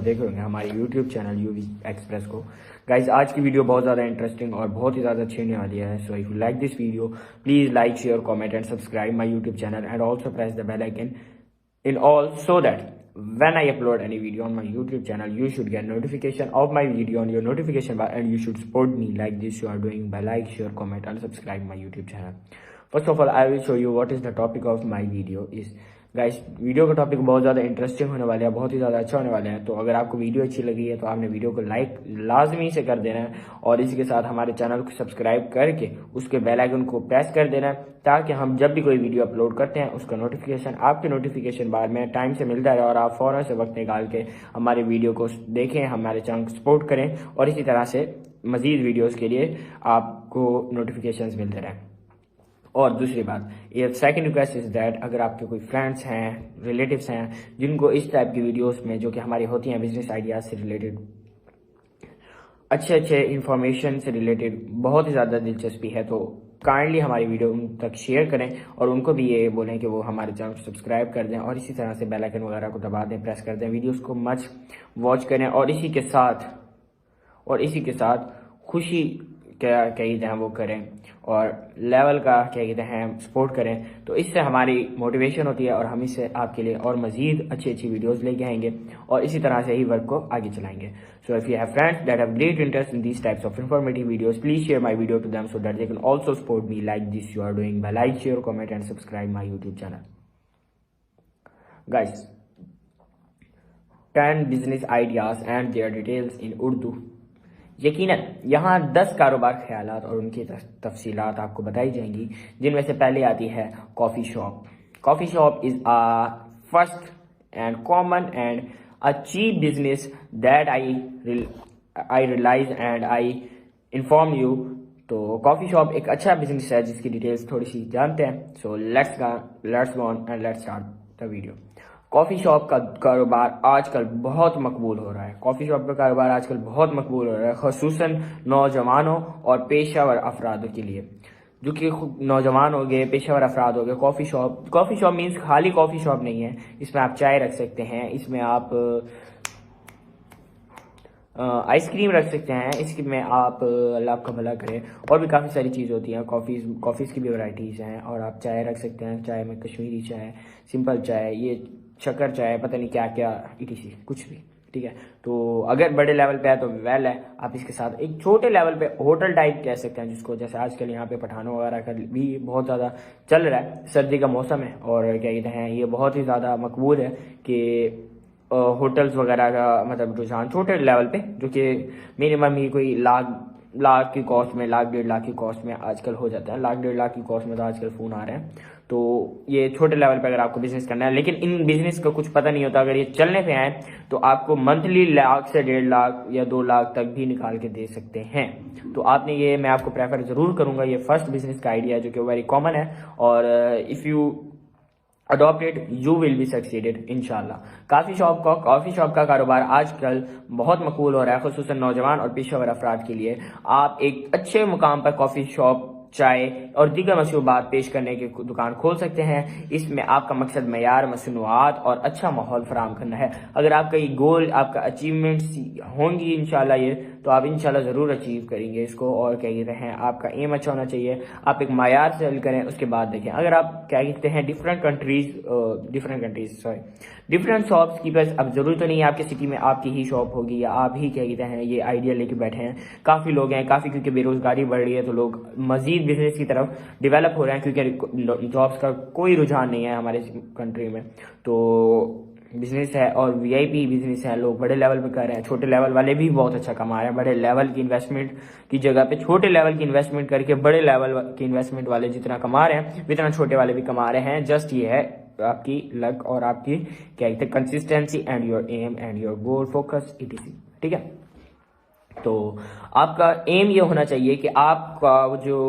देख रहे हैं हमारे यूट्यूब चैनल यूवी एक्सप्रेस को। गाइज आज की वीडियो बहुत ज़्यादा इंटरेस्टिंग और बहुत ही ज़्यादा अच्छी होने वाली है। So if you like this video please like share comment and subscribe my YouTube channel and also press the bell icon in all so that when I upload any video on my YouTube channel you should get notification of my video on your notification bar and you should support me like this you are doing by like share comment and subscribe my YouTube channel. First of all I will show you what is the topic of my video is. Guys video का topic बहुत ज़्यादा interesting होने वाला है, बहुत ही ज़्यादा अच्छा होने वाला है। तो अगर आपको वीडियो अच्छी लगी है तो आपने वीडियो को लाइक लाजमी से कर देना है और इसी के साथ हमारे चैनल को सब्सक्राइब करके उसके बेल आइकन को प्रेस कर देना है ताकि हम जब भी कोई वीडियो अपलोड करते हैं उसका नोटिफिकेशन आपके नोटिफिकेशन बार में टाइम से मिलता रहे और आप फ़ौरन से वक्त निकाल के हमारे वीडियो को देखें, हमारे चैनल को सपोर्ट करें और इसी तरह से मज़ीद वीडियोज़ के लिए आपको नोटिफिकेशन मिलते रहें। और दूसरी बात, ये सेकंड रिक्वेस्ट इज दैट अगर आपके कोई फ्रेंड्स हैं, रिलेटिव्स हैं जिनको इस टाइप की वीडियोस में जो कि हमारी होती हैं बिजनेस आइडियाज से रिलेटेड, अच्छे इंफॉर्मेशन से रिलेटेड बहुत ही ज़्यादा दिलचस्पी है तो काइंडली हमारी वीडियो उन तक शेयर करें और उनको भी ये बोलें कि वो हमारे चैनल को सब्सक्राइब कर दें और इसी तरह से बेल आइकन वगैरह को दबा दें, प्रेस कर दें, वीडियोज़ को मच वॉच करें और इसी के साथ खुशी क्या कहते हैं वो करें और लेवल का क्या कहते हैं सपोर्ट करें। तो इससे हमारी मोटिवेशन होती है और हम इससे आपके लिए और मज़ीद अच्छी वीडियोस लेके आएंगे और इसी तरह से ही वर्क को आगे चलाएंगे। So if you have friends that have great interest in these types of informative videos please share my video to them so that they can also support me like this you are doing by like share comment and subscribe my YouTube channel. Guys 10 business ideas and their details in Urdu. यकीनन यहाँ 10 कारोबार ख्यालात और उनकी तफसीलात आपको बताई जाएंगी जिनमें से पहले आती है coffee shop. Coffee shop is a first and common and a cheap business that I realise and I inform you. तो कॉफ़ी शॉप एक अच्छा बिजनेस है जिसकी डिटेल्स थोड़ी सी जानते हैं। So let's go on and let's start the video. Coffee shop का कारोबार आजकल बहुत मकबूल हो रहा है। कॉफ़ी शॉप का कारोबार आजकल बहुत मकबूल हो रहा है, ख़ुसूसन नौजवानों और पेशावर अफराद के लिए। जो कि नौजवान हो गए, पेशावर अफराद हो गए। कॉफ़ी शॉप मीन्स खाली कॉफ़ी शॉप नहीं है, इसमें आप चाय रख सकते हैं, इसमें आप आइसक्रीम रख सकते हैं, इसमें आप अल्लाह आपका भला करे और भी काफ़ी सारी चीज़ होती हैं। कॉफ़ीज़ की भी वैरायटीज़ हैं और आप चाय रख सकते हैं। चाय में कश्मीरी चाय, सिंपल चाय, ये शक्कर चाय, पता नहीं क्या क्या ETC कुछ भी, ठीक है। तो अगर बड़े लेवल पे है तो वेल है, आप इसके साथ एक छोटे लेवल पे होटल टाइप कह सकते हैं जिसको, जैसे आजकल यहाँ पे पठानों वगैरह का भी बहुत ज़्यादा चल रहा है। सर्दी का मौसम है और क्या कहते हैं ये बहुत ही ज़्यादा मकबूल है कि होटल्स वगैरह का मतलब रुझान छोटे लेवल पे, जो कि मिनिमम ही कोई लाख की कॉस्ट में, लाख 1.5 लाख की कॉस्ट में आजकल हो जाता है। लाख 1.5 लाख की कॉस्ट में तो आजकल फ़ोन आ रहे हैं। तो ये छोटे लेवल पे अगर आपको बिजनेस करना है, लेकिन इन बिजनेस का कुछ पता नहीं होता, अगर ये चलने पे आए तो आपको मंथली लाख से 1.5 लाख या 2 लाख तक भी निकाल के दे सकते हैं। तो आपने ये, मैं आपको प्रेफर ज़रूर करूँगा, ये फर्स्ट बिजनेस का आइडिया है जो कि वेरी कॉमन है और if you adopt it you will be succeeded इंशाल्लाह। कॉफ़ी शॉप का कारोबार आजकल बहुत मकबूल हो रहा है, खुसूसन नौजवान और पेशेवर अफराद के लिए। आप एक अच्छे मुकाम पर कॉफ़ी शॉप, चाय और दीगर मशरूबात पेश करने की दुकान खोल सकते हैं। इसमें आपका मकसद मयार, मसनूआत और अच्छा माहौल फराहम करना है। अगर आपका ये गोल, आपका अचीवमेंट्स होंगी इंशाल्लाह ये, तो आप इंशाल्लाह ज़रूर अचीव करेंगे इसको। और क्या कहते हैं आपका एम अच्छा होना चाहिए, आप एक मायार सेल करें। उसके बाद देखें, अगर आप क्या कहते हैं डिफरेंट शॉप्स की, बस अब ज़रूरी तो नहीं है आपके सिटी में आपकी ही शॉप होगी या आप ही क्या कहते हैं ये आइडिया लेके बैठे हैं। काफ़ी लोग हैं, काफ़ी, क्योंकि बेरोज़गारी बढ़ रही है तो लोग मज़ीद बिजनेस की तरफ डेवलप हो रहे हैं क्योंकि जॉब्स का कोई रुझान नहीं है हमारे कंट्री में। तो बिजनेस है और VIP बिजनेस है, लोग बड़े लेवल पे कर रहे हैं। छोटे लेवल वाले भी बहुत अच्छा कमा रहे हैं। बड़े लेवल की इन्वेस्टमेंट की जगह पे छोटे लेवल की इन्वेस्टमेंट करके बड़े लेवल की इन्वेस्टमेंट वाले जितना कमा रहे हैं उतना छोटे वाले भी कमा रहे हैं। जस्ट ये है आपकी लक और आपकी क्या कहते हैं consistency and your aim and your goal focus ETC, ठीक है। तो आपका एम ये होना चाहिए कि आपका जो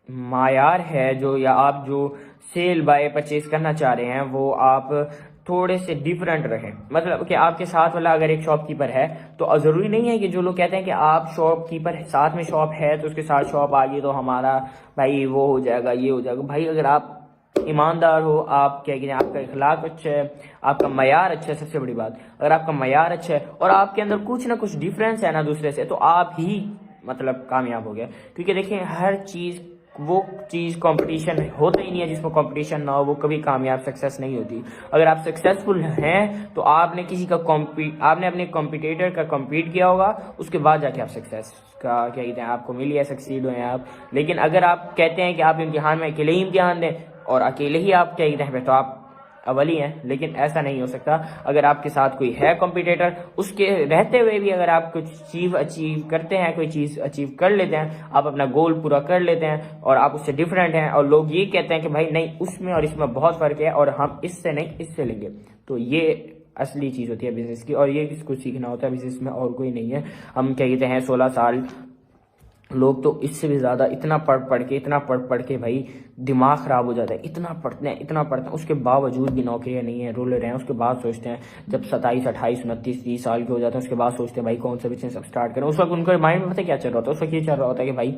मायार है, जो या आप जो सेल बाय परचेज करना चाह रहे हैं वो आप थोड़े से डिफरेंट रहें। मतलब कि आपके साथ वाला अगर एक शॉपकीपर है तो ज़रूरी नहीं है कि जो लोग कहते हैं कि आप शॉपकीपर साथ में शॉप है तो उसके साथ शॉप आ गई तो हमारा भाई वो हो जाएगा, ये हो जाएगा। भाई अगर आप ईमानदार हो, आप क्या कहते हैं, आपका इखलाक अच्छा है, आपका मयार अच्छा है। सबसे बड़ी बात, अगर आपका मयार अच्छा है और आपके अंदर कुछ ना कुछ डिफरेंस है ना दूसरे से, तो आप ही मतलब कामयाब हो गया। क्योंकि देखिए हर चीज़, वो चीज़ कंपटीशन होता ही नहीं है जिसमें कंपटीशन ना हो, वो कभी कामयाब सक्सेस नहीं होती। अगर आप सक्सेसफुल हैं तो आपने किसी का आपने अपने कॉम्पिटिटर का कम्पीट किया होगा, उसके बाद जाके आप सक्सेस का क्या कहते हैं आपको मिली है, सक्सीड हुए आप। लेकिन अगर आप कहते हैं कि आप इम्तिहान में अकेले ही इम्तिहान दें और अकेले ही आप क्या कहते हैं, तो आप अव्वल ही हैं। लेकिन ऐसा नहीं हो सकता। अगर आपके साथ कोई है कॉम्पिटिटर, उसके रहते हुए भी अगर आप कुछ चीज़ अचीव करते हैं, कोई चीज़ अचीव कर लेते हैं, आप अपना गोल पूरा कर लेते हैं और आप उससे डिफरेंट हैं और लोग ये कहते हैं कि भाई नहीं, उसमें और इसमें बहुत फ़र्क है और हम इससे नहीं इससे लेंगे, तो ये असली चीज़ होती है बिजनेस की। और ये किसको सीखना होता है बिजनेस में, और कोई नहीं है। हम क्या कहते हैं 16 साल, लोग तो इससे भी ज़्यादा इतना पढ़ के भाई दिमाग ख़राब हो जाता है। इतना पढ़ते हैं, उसके बावजूद भी नौकरियां नहीं है, रोल रहे हैं। उसके बाद सोचते हैं जब 27, 28, 29, 30 साल के हो जाते हैं, उसके बाद सोचते हैं भाई कौन सा बिजनेस अब स्टार्ट करें। उस वक्त उनके माइंड में पता है क्या चल रहा होता है? उस वक्त ये चल रहा होता है कि भाई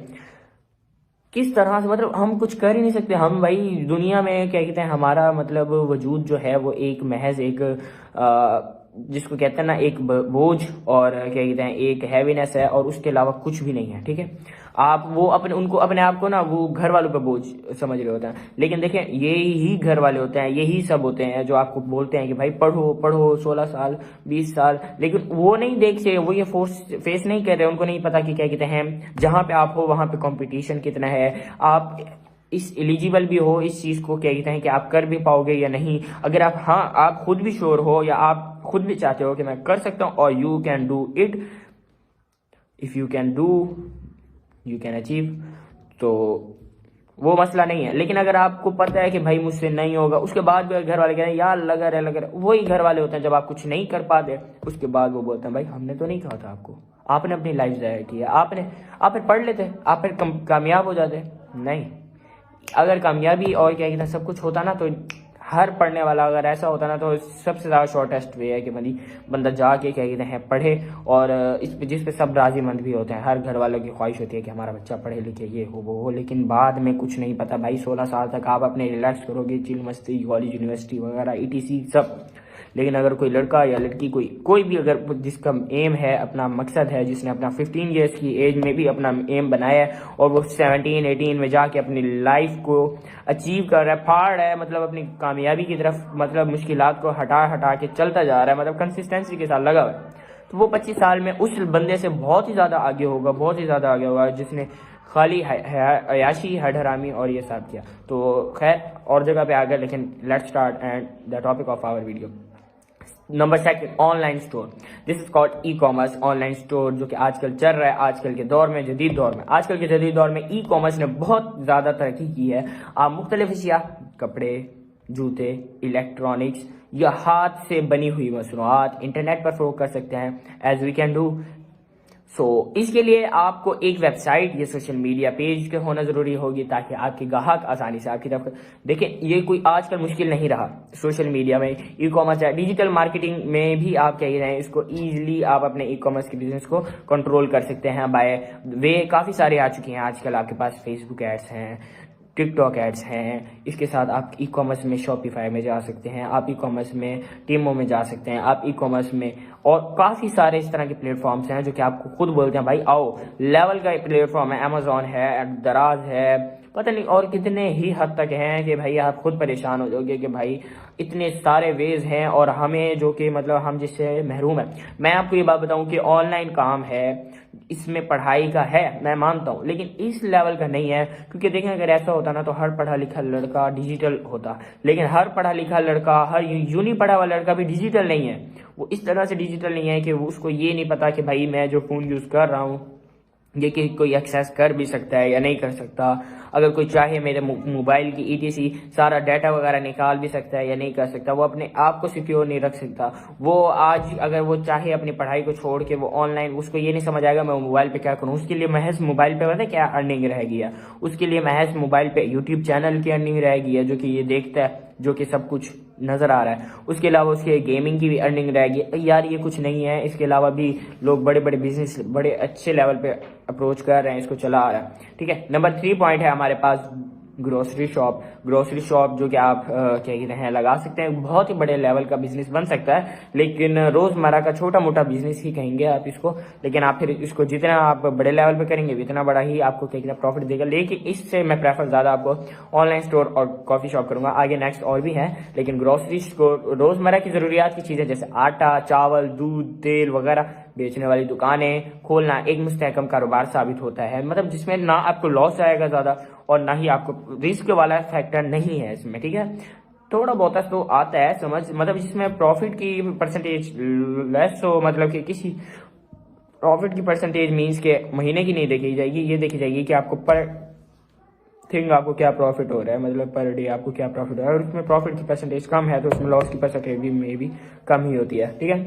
किस तरह से, मतलब हम कुछ कर ही नहीं सकते। हम भाई दुनिया में क्या कहते हैं, हमारा मतलब वजूद जो है वो एक महज एक जिसको कहते हैं ना एक बोझ और क्या कहते हैं एक हैवीनेस है, और उसके अलावा कुछ भी नहीं है। ठीक है, आप वो अपने आप को ना वो घर वालों पे बोझ समझ रहे होते हैं। लेकिन देखें यही घर वाले होते हैं, यही सब होते हैं जो आपको बोलते हैं कि भाई पढ़ो पढ़ो 16 साल 20 साल, लेकिन वो नहीं देखते, वो ये फेस नहीं कर रहे। उनको नहीं पता कि क्या कहते हैं जहां पे आप हो वहां पे कंपटीशन कितना है, आप इस एलिजिबल भी हो इस चीज को क्या कहते हैं कि आप कर भी पाओगे या नहीं। अगर आप खुद भी श्योर हो या आप खुद भी चाहते हो कि मैं कर सकता हूं, और you can do it, if you can do you can achieve, तो वो मसला नहीं है। लेकिन अगर आपको पता है कि भाई मुझसे नहीं होगा, उसके बाद भी घर वाले कहते हैं यार लगा रहे, वही घर वाले होते हैं जब आप कुछ नहीं कर पाते, उसके बाद वो बोलते हैं भाई हमने तो नहीं कहा था आपको, आपने अपनी लाइफ ज़ाया की है, आप फिर पढ़ लेते, आप फिर कामयाब हो जाते। नहीं, अगर कामयाबी और क्या कहते हैं सब कुछ होता ना, तो हर पढ़ने वाला अगर ऐसा होता ना, तो सबसे ज़्यादा शॉर्टेस्ट वे है कि बंदा जाके क्या कहते हैं पढ़े, और जिस पे सब राजीमंद भी होते हैं। हर घर वालों की ख्वाहिश होती है कि हमारा बच्चा पढ़े लिखे, ये हो वो हो, लेकिन बाद में कुछ नहीं पता भाई। 16 साल तक आप अपने रिलैक्स करोगे, चिल मस्ती, कॉलेज यूनिवर्सिटी वगैरह ETC सब। लेकिन अगर कोई लड़का या लड़की कोई भी अगर जिसका एम है, अपना मकसद है, जिसने अपना 15 ईयर्स की एज में भी अपना एम बनाया है और वो 17, 18 में जाके अपनी लाइफ को अचीव कर रहा है, फाड़ रहा है, मतलब अपनी कामयाबी की तरफ, मतलब मुश्किलात को हटा के चलता जा रहा है, मतलब कंसिस्टेंसी के साथ लगा हुआ है, तो वो 25 साल में उस बंदे से बहुत ही ज़्यादा आगे होगा जिसने खाली अयाशी हडहरामी और ये सब किया। तो खैर और जगह पे आ गए, लेकिन let's start and the topic of our video. Number 2, online store. This is called e-commerce, online store, जो कि आजकल चल रहा है। आजकल के दौर में, जदीद दौर में ई-कॉमर्स ने बहुत ज़्यादा तरक्की की है। आप मुख्तलिफ अशिया, कपड़े, जूते, इलेक्ट्रॉनिक्स या हाथ से बनी हुई मसनूआत इंटरनेट पर फरोख्त कर सकते हैं, एज वी कैन डू। इसके लिए आपको एक वेबसाइट या सोशल मीडिया पेज के होना जरूरी होगी, ताकि आपके ग्राहक आसानी से आपकी तरफ देखें। ये कोई आजकल मुश्किल नहीं रहा। सोशल मीडिया में ई-कॉमर्स है, डिजिटल मार्केटिंग में भी आप कह रहे हैं, इसको इजीली आप अपने ई-कॉमर्स के बिजनेस को कंट्रोल कर सकते हैं। बाय वे काफ़ी सारे आ चुके हैं आजकल। आपके पास फेसबुक एड्स हैं, टिकटॉक एड्स हैं, इसके साथ आप ई-कॉमर्स में शॉपिफाई में जा सकते हैं, आप ई-कॉमर्स में टीमो में जा सकते हैं, आप ई-कॉमर्स में और काफ़ी सारे इस तरह के प्लेटफॉर्म्स हैं जो कि आपको खुद बोलते हैं भाई आओ। लेवल का प्लेटफॉर्म है, अमेजोन है, दराज है, पता नहीं और कितने ही हद तक हैं कि भाई आप खुद परेशान हो जाओगे कि भाई इतने सारे वेज हैं, और हमें जो कि मतलब हम जिससे महरूम है। मैं आपको ये बात बताऊं कि ऑनलाइन काम है, इसमें पढ़ाई का है, मैं मानता हूँ, लेकिन इस लेवल का नहीं है। क्योंकि देखें अगर ऐसा होता ना, तो हर पढ़ा लिखा लड़का डिजिटल होता, लेकिन हर पढ़ा लिखा लड़का, हर यूनी पढ़ा हुआ लड़का भी डिजिटल नहीं है। वो इस तरह से डिजिटल नहीं है कि उसको ये नहीं पता कि भाई मैं जो फ़ोन यूज़ कर रहा हूँ ये कि कोई एक्सेस कर भी सकता है या नहीं कर सकता। अगर कोई चाहे मेरे मोबाइल की ETC सारा डाटा वगैरह निकाल भी सकता है या नहीं कर सकता। वो अपने आप को सिक्योर नहीं रख सकता। वो आज अगर वो चाहे अपनी पढ़ाई को छोड़ के वो ऑनलाइन, उसको ये नहीं समझ आएगा मैं मोबाइल पे क्या करूँ। उसके लिए महज मोबाइल पे पता है क्या अर्निंग रहेगी है, उसके लिए महज मोबाइल पे यूट्यूब चैनल की अर्निंग रहेगी है, जो कि ये देखता है, जो कि सब कुछ नज़र आ रहा है। उसके अलावा उसके गेमिंग की भी अर्निंग रहेगी। यार ये कुछ नहीं है, इसके अलावा भी लोग बड़े बड़े बिजनेस बड़े अच्छे लेवल पे अप्रोच कर रहे हैं, इसको चला आ रहा है। ठीक है, नंबर 3 पॉइंट है हमारे पास ग्रोसरी शॉप जो कि आप क्या कहते हैं लगा सकते हैं, बहुत ही बड़े लेवल का बिजनेस बन सकता है, लेकिन रोजमर्रा का छोटा मोटा बिजनेस ही कहेंगे आप इसको। लेकिन आप फिर इसको जितना आप बड़े लेवल पे करेंगे उतना बड़ा ही आपको क्या कहते हैं प्रॉफिट देगा। लेकिन इससे मैं प्रेफर ज्यादा आपको ऑनलाइन स्टोर और कॉफी शॉप करूंगा। आगे नेक्स्ट और भी है, लेकिन ग्रोसरी स्टोर रोजमर्रा की जरूरियात की चीजें जैसे आटा, चावल, दूध, तेल वगैरह बेचने वाली दुकानें खोलना एक मुस्तहकम कारोबार साबित होता है, मतलब जिसमें ना आपको लॉस आएगा ज्यादा और ना ही आपको रिस्क वाला फैक्टर नहीं है इसमें, ठीक है। थोड़ा बहुत तो आता है समझ, मतलब जिसमें प्रॉफिट की परसेंटेज लेस हो, मतलब कि किसी प्रॉफिट की परसेंटेज मीन्स के महीने की नहीं देखी जाएगी, ये देखी जाएगी कि आपको पर थिंग आपको क्या प्रॉफिट हो रहा है, मतलब पर डे आपको क्या प्रॉफिट हो रहा है। और उसमें प्रॉफिट की परसेंटेज कम है तो उसमें लॉस की परसेंटेज भी कम ही होती है, ठीक है।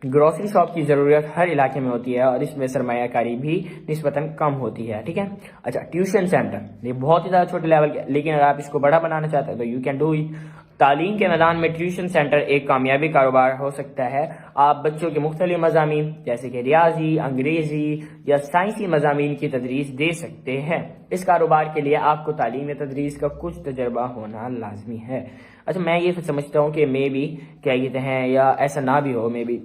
ग्रोसरी शॉप की जरूरत हर इलाके में होती है और इसमें सरमायाकारी भी निस्बतन कम होती है, ठीक है। अच्छा, ट्यूशन सेंटर ये बहुत ही ज्यादा छोटे लेवल के, लेकिन अगर आप इसको बड़ा बनाना चाहते हैं तो यू कैन डू इट। तालीम के मैदान में ट्यूशन सेंटर एक कामयाबी कारोबार हो सकता है। आप बच्चों के मुख्तलिफ मज़ामीन जैसे कि रियाजी, अंग्रेजी या साइंसी मज़ामीन की तदरीस दे सकते हैं। इस कारोबार के लिए आपको तालीम या तदरीस का कुछ तजर्बा होना लाजमी है। अच्छा, मैं ये समझता हूँ कि मे बी क्या कहते हैं, या ऐसा ना भी हो, मे बी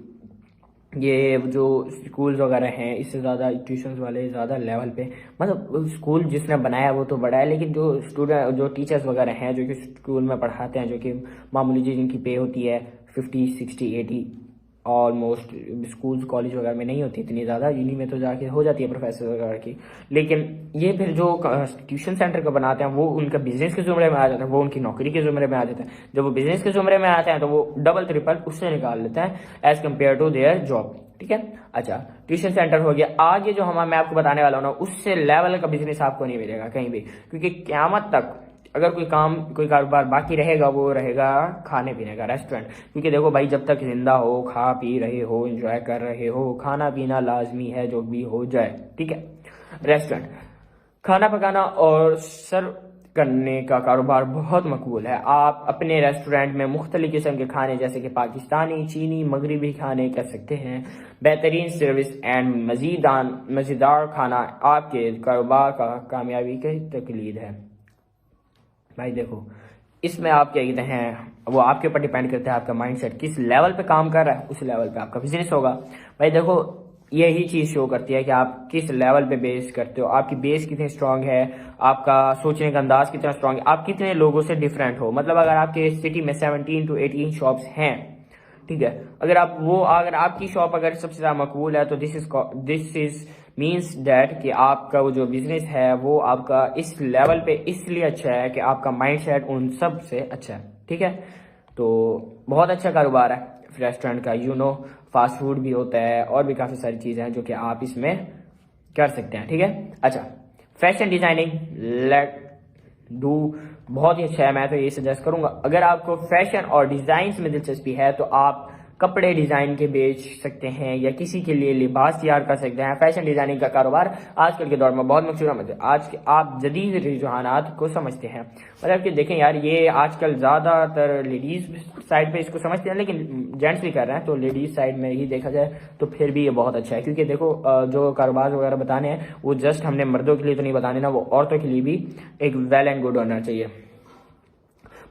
ये जो स्कूल्स वगैरह हैं इससे ज़्यादा ट्यूशन वाले ज़्यादा लेवल पे, मतलब स्कूल जिसने बनाया वो तो बड़ा है, लेकिन जो स्टूडेंट जो टीचर्स वगैरह हैं जो कि स्कूल में पढ़ाते हैं, जो कि मामूली जी जिनकी पे होती है 50, 60, 80 ऑलमोस्ट, स्कूल कॉलेज वगैरह में नहीं होती इतनी ज़्यादा, यूनी में तो जाके हो जाती है प्रोफेसर वगैरह की। लेकिन ये फिर जो ट्यूशन सेंटर को बनाते हैं वो उनका बिजनेस के जुमरे में आ जाता है, वो उनकी नौकरी के जुमरे में आ जाता है। जब वो बिजनेस के जुमरे में आते हैं तो वो डबल ट्रिपल उससे निकाल लेते हैं as compare to their job, ठीक है। अच्छा, ट्यूशन सेंटर हो गया। आगे जो मैं आपको बताने वाला हूँ ना, उससे लेवल का बिजनेस आपको नहीं मिलेगा कहीं भी, क्योंकि क़यामत तक अगर कोई कारोबार बाकी रहेगा वो रहेगा खाने पीने का, रेस्टोरेंट। क्योंकि देखो भाई, जब तक जिंदा हो, खा पी रहे हो, एंजॉय कर रहे हो, खाना पीना लाजमी है जो भी हो जाए, ठीक है। रेस्टोरेंट, खाना पकाना और सर्व करने का कारोबार बहुत मकबूल है। आप अपने रेस्टोरेंट में मुख्तलिफ किस्म के खाने जैसे कि पाकिस्तानी, चीनी, मगरबी खाने कर सकते हैं। बेहतरीन सर्विस एंड मज़ेदार खाना आपके कारोबार का कामयाबी की तकलीद है। भाई देखो, इसमें आप क्या कहते हैं, वो आपके ऊपर डिपेंड करता है आपका माइंडसेट किस लेवल पे काम कर रहा है, उस लेवल पे आपका बिजनेस होगा। भाई देखो, यही चीज शो करती है कि आप किस लेवल पे बेस करते हो, आपकी बेस कितनी स्ट्रांग है, आपका सोचने का अंदाज कितना स्ट्रांग है, आप कितने लोगों से डिफरेंट हो। मतलब अगर आपके सिटी में 17 to 18 शॉप्स हैं, ठीक है, अगर आपकी शॉप अगर सबसे ज्यादा मकबूल है तो दिस इज मीन्स डैट कि आपका वो जो बिजनेस है वो आपका इस लेवल पे इसलिए अच्छा है कि आपका माइंडसेट उन सब से अच्छा है, ठीक है। तो बहुत अच्छा कारोबार है रेस्टोरेंट का, फास्ट फूड भी होता है और भी काफी सारी चीजें हैं जो कि आप इसमें कर सकते हैं, ठीक है। अच्छा, फैशन डिजाइनिंग लेट डू बहुत ही अच्छा है, मैं तो ये सजेस्ट करूंगा। अगर आपको फैशन और डिजाइन में दिलचस्पी है तो आप कपड़े डिजाइन के बेच सकते हैं या किसी के लिए लिबास तैयार कर सकते हैं। फैशन डिजाइनिंग का कारोबार आजकल के दौर में बहुत मशहूर है। आज आप जदीद रुझानात को समझते हैं, मतलब कि देखें यार, ये आजकल ज्यादातर लेडीज साइड पे इसको समझते हैं, लेकिन जेंट्स भी कर रहे हैं, तो लेडीज साइड में ही देखा जाए तो फिर भी ये बहुत अच्छा है। क्योंकि देखो, जो कारोबार वगैरह बताने हैं वो जस्ट हमने मर्दों के लिए तो नहीं बताने ना, वो औरतों के लिए भी एक वेल एंड गुड होना चाहिए।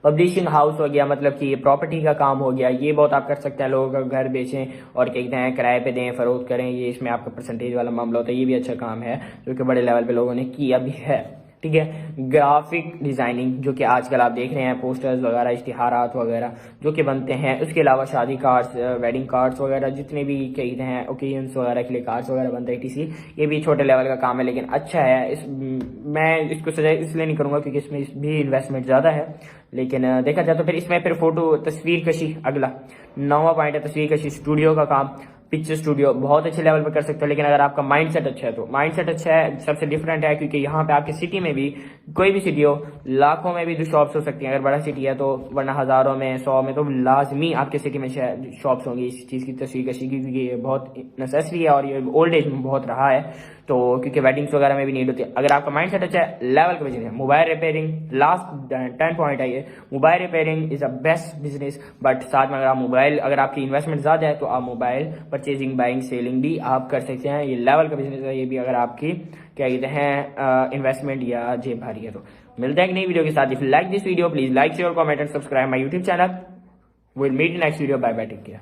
पब्लिशिंग हाउस हो गया, मतलब कि ये प्रॉपर्टी का काम हो गया, ये बहुत आप कर सकते हैं। लोगों का घर बेचें और क्या कहते हैं किराए पे दें, फरोख्त करें, ये इसमें आपका परसेंटेज वाला मामला होता है, ये भी अच्छा काम है जो कि बड़े लेवल पे लोगों ने किया भी है, ठीक है। ग्राफिक डिजाइनिंग, जो कि आजकल आप देख रहे हैं पोस्टर्स वगैरह, इश्तिहारात वगैरह जो कि बनते हैं, उसके अलावा शादी कार्ड्स, वेडिंग कार्ड्स वगैरह, जितने भी कहते हैं ओकेजन्स वगैरह के लिए कार्ड्स वगैरह बनते हैं टीसी, ये भी छोटे लेवल का काम है लेकिन अच्छा है। मैं इसको सजेस्ट इसलिए नहीं करूंगा क्योंकि इसमें भी इन्वेस्टमेंट ज्यादा है, लेकिन देखा जाए तो फिर इसमें फिर फोटो तस्वीर कशी, अगला 9वां पॉइंट है तस्वीर कशी, स्टूडियो का काम। पिक्चर स्टूडियो बहुत अच्छे लेवल पर कर सकते हो, लेकिन अगर आपका माइंडसेट अच्छा है तो माइंडसेट अच्छा है, सबसे डिफरेंट है क्योंकि यहाँ पे आपकी सिटी में भी, कोई भी सिटी हो, लाखों में भी दो शॉप्स हो सकती हैं अगर बड़ा सिटी है तो, वरना हजारों में, 100 में तो लाजमी आपके सिटी में शॉप्स होंगी इस चीज की तस्वीर कशी की, क्योंकि ये बहुत नेसेसरी है और ये ओल्ड एज में बहुत रहा है। तो क्योंकि वेडिंग्स वगैरह में भी नीड होती है। अगर आपका माइंड सेट अच्छा है, लेवल का बिजनेस है। मोबाइल रिपेयरिंग लास्ट 10 पॉइंट है ये। Mobile repairing is a best business, but साथ में अगर आप मोबाइल, अगर आपकी इन्वेस्टमेंट ज़्यादा है तो आप मोबाइल परचेजिंग, बाइंग, सेलिंग भी आप कर सकते हैं। ये लेवल का बिजनेस है ये भी, अगर आपकी क्या कहते हैं इन्वेस्टमेंट या जेब भारी है तो। मिलते हैं एक नई वीडियो के साथ। If you like this video please like, share, comment and subscribe my YouTube channel. Will meet in next video. Bye bye, take care.